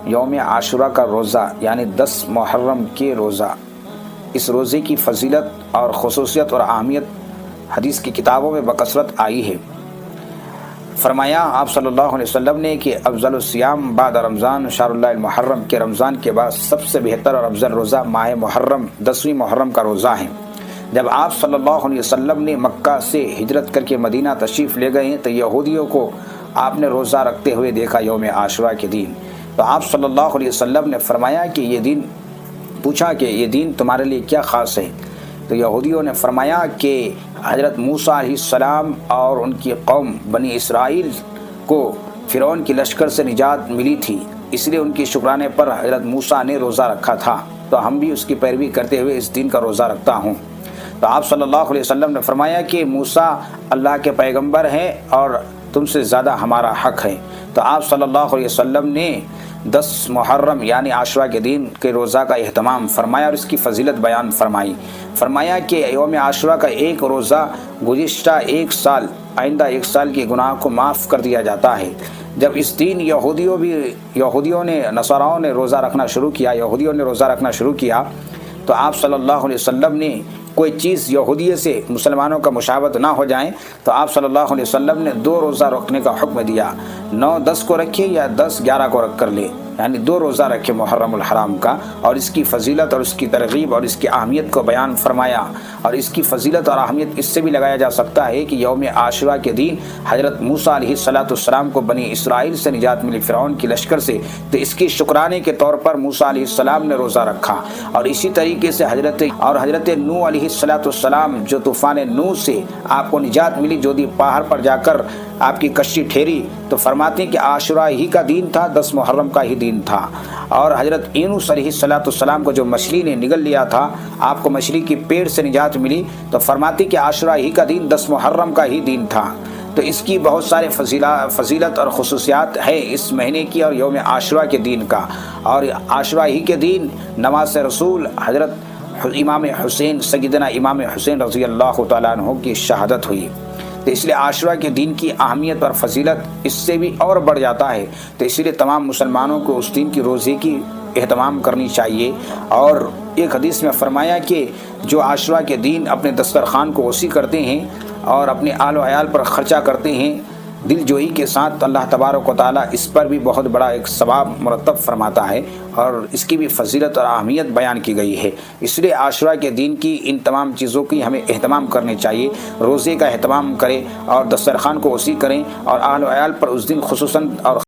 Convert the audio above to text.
یوم عاشورہ کا روزہ یعنی 10 محرم کے روزہ، اس روزے کی فضیلت اور خصوصیت اور اہمیت حدیث کی کتابوں میں بکثرت آئی ہے۔ فرمایا آپ صلی اللہ علیہ وسلم نے کہ افضل الصیام بعد رمضان شہر اللہ المحرم، کے رمضان کے بعد سب سے بہتر اور افضل روزہ ماہ محرم 10ویں محرم کا روزہ ہے۔ جب آپ صلی اللہ علیہ وسلم نے مکہ سے ہجرت کر کے مدینہ تشریف لے گئے ہیں تو یہودیوں کو آپ نے روزہ رکھتے ہوئے دیکھا یوم عاشورہ کے دن، تو آپ صلی اللہ علیہ وسلم نے فرمایا کہ یہ دن، پوچھا کہ یہ دن تمہارے لیے کیا خاص ہے؟ تو یہودیوں نے فرمایا کہ حضرت موسیٰ علیہ السلام اور ان کی قوم بنی اسرائیل کو فرعون کی لشکر سے نجات ملی تھی، اس لیے ان کی شکرانے پر حضرت موسیٰ نے روزہ رکھا تھا، تو ہم بھی اس کی پیروی کرتے ہوئے اس دن کا روزہ رکھتا ہوں۔ تو آپ صلی اللہ علیہ وسلم نے فرمایا کہ موسیٰ اللہ کے پیغمبر ہیں اور تم سے زیادہ ہمارا حق ہے۔ تو آپ صلی اللہ علیہ وسلم نے 10 محرم یعنی عاشورہ کے دن کے روزہ کا اہتمام فرمایا اور اس کی فضیلت بیان فرمائی۔ فرمایا کہ یوم عاشورہ کا ایک روزہ گزشتہ ایک سال، آئندہ ایک سال کے گناہ کو معاف کر دیا جاتا ہے۔ جب اس دن یہودیوں نے نصاراؤں نے روزہ رکھنا شروع کیا تو آپ صلی اللہ علیہ وسلم نے کوئی چیز یہودیے سے مسلمانوں کا مشابہت نہ ہو جائیں تو آپ صلی اللہ علیہ وسلم نے 2 روزہ رکھنے کا حکم دیا، 9-10 کو رکھے یا 10-11 کو رکھ کر لے، یعنی 2 روزہ رکھے محرم الحرام کا، اور اس کی فضیلت اور اس کی ترغیب اور اس کی اہمیت کو بیان فرمایا۔ اور اس کی فضیلت اور اہمیت اس سے بھی لگایا جا سکتا ہے کہ یوم عاشورہ کے دن حضرت موسیٰ علیہ السلام کو بنی اسرائیل سے نجات ملی فرعون کی لشکر سے، تو اس کی شکرانے کے طور پر موسیٰ علیہ السلام نے روزہ رکھا۔ اور اسی طریقے سے حضرت نوح علیہ السلام جو طوفان نوح سے آپ کو نجات ملی، جو پہاڑ پر جا کر آپ کی کشتی ٹھہری، تو فرماتے ہیں کہ عاشورہ ہی کا دن تھا، 10 محرم کا ہی دن تھا۔ اور حضرت یونس علیہ السلام کو جو مچھلی نے نگل لیا تھا، آپ کو مچھلی کی پیٹ سے نجات ملی، تو فرماتے ہیں کہ عاشورہ ہی کا دن 10 محرم کا ہی دن تھا۔ تو اس کی بہت سارے فضیلت اور خصوصیات ہے اس مہینے کی اور یوم عاشورہ کے دن کا۔ اور عاشورہ ہی کے دن نماز رسول حضرت امام حسین، سیدنا امام حسین رضی اللہ تعالیٰ عنہ کی شہادت ہوئی، تو اس لیے عاشورہ کے دن کی اہمیت اور فضیلت اس سے بھی اور بڑھ جاتا ہے۔ تو اسی لیے تمام مسلمانوں کو اس دن کی روزے کی اہتمام کرنی چاہیے۔ اور ایک حدیث میں فرمایا کہ جو عاشورہ کے دن اپنے دسترخوان کو وسیع کرتے ہیں اور اپنے آل و عیال پر خرچہ کرتے ہیں دل جوئی کے ساتھ، تو اللہ تبارک و تعالیٰ اس پر بھی بہت بڑا ایک ثواب مرتب فرماتا ہے، اور اس کی بھی فضیلت اور اہمیت بیان کی گئی ہے۔ اس لیے عاشورہ کے دن کی ان تمام چیزوں کی ہمیں اہتمام کرنے چاہیے، روزے کا اہتمام کریں اور دسترخوان کو وسیع کریں اور اہل و عیال پر اس دن خصوصاً اور